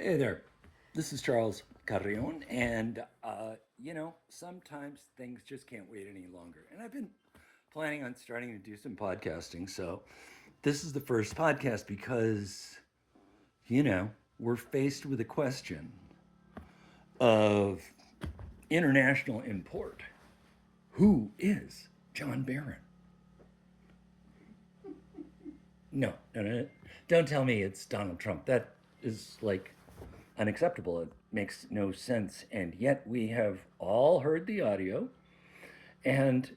Hey there, this is Charles Carrion, and sometimes things just can't wait any longer. And I've been planning on starting to do some podcasting, so this is the first podcast because, we're faced with a question of international import. Who is John Barron? No, no, no, don't tell me it's Donald Trump. That is like unacceptable. It makes no sense. And yet we have all heard the audio and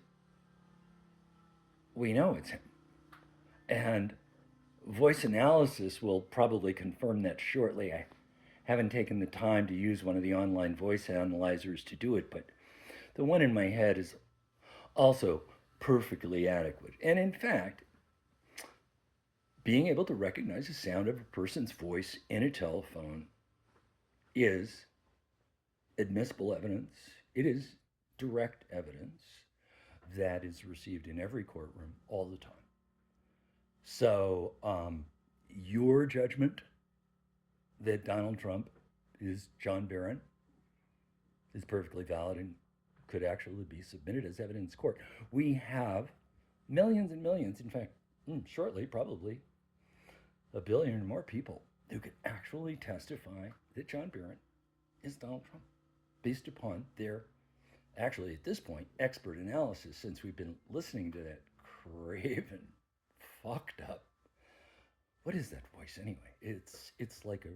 we know it's him. And voice analysis will probably confirm that shortly. I haven't taken the time to use one of the online voice analyzers to do it, but the one in my head is also perfectly adequate. And in fact, being able to recognize the sound of a person's voice in a telephone is admissible evidence. It is direct evidence that is received in every courtroom all the time. So, your judgment that Donald Trump is John Barron is perfectly valid and could actually be submitted as evidence in court. We have millions and millions, in fact, shortly, probably a billion or more people who could actually testify that John Barron is Donald Trump based upon their, actually at this point, expert analysis, since we've been listening to that craven, fucked up. What is that voice anyway? It's like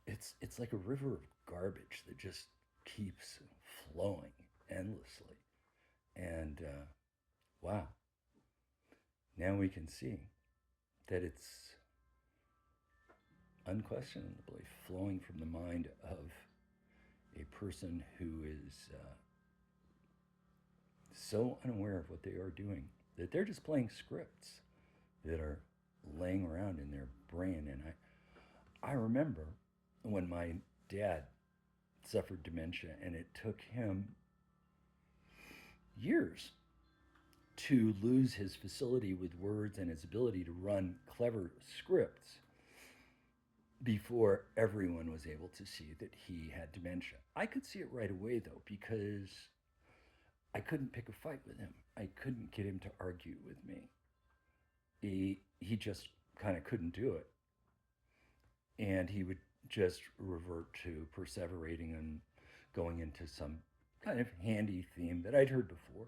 it's like a river of garbage that just keeps flowing endlessly. And wow, now we can see that it's unquestionably flowing from the mind of a person who is so unaware of what they are doing that they're just playing scripts that are laying around in their brain. And I remember when my dad suffered dementia, and it took him years to lose his facility with words and his ability to run clever scripts before everyone was able to see that he had dementia. I could see it right away though, because I couldn't pick a fight with him. I couldn't get him to argue with me. He just kind of couldn't do it. And he would just revert to perseverating and going into some kind of handy theme that I'd heard before.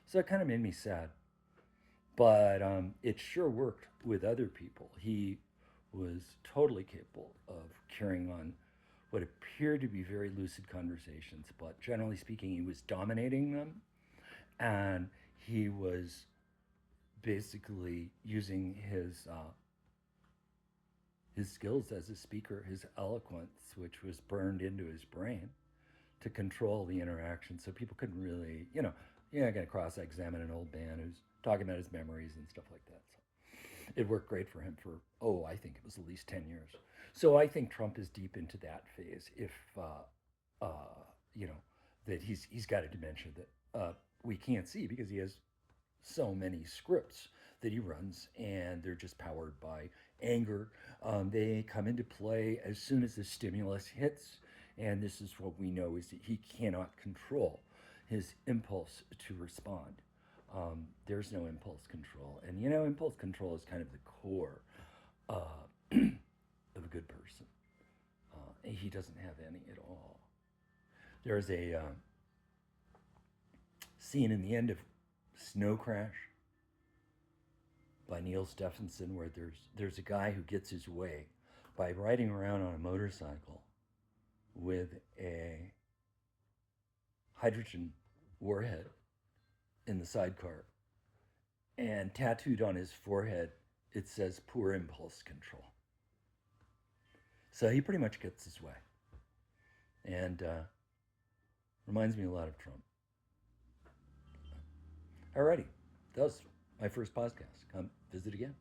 So it kind of made me sad. But it sure worked with other people. He was totally capable of carrying on what appeared to be very lucid conversations, but generally speaking, he was dominating them, and he was basically using his skills as a speaker, his eloquence, which was burned into his brain, to control the interaction. So people couldn't really, you're not going to cross-examine an old man who's talking about his memories and stuff like that. So it worked great for him for, I think it was at least 10 years. So I think Trump is deep into that phase. If, you know, that he's got a dementia that we can't see because he has so many scripts that he runs, and they're just powered by anger. They come into play as soon as the stimulus hits, and this is what we know is that he cannot control his impulse to respond. There's no impulse control, and impulse control is kind of the core uh, of a good person. He doesn't have any at all. There's a scene in the end of Snow Crash by Neil Stephenson where there's a guy who gets his way by riding around on a motorcycle with a hydrogen warhead in the sidecar, and tattooed on his forehead it says poor impulse control. So he pretty much gets his way, and reminds me a lot of Trump. Alrighty, that was my first podcast. Come visit again.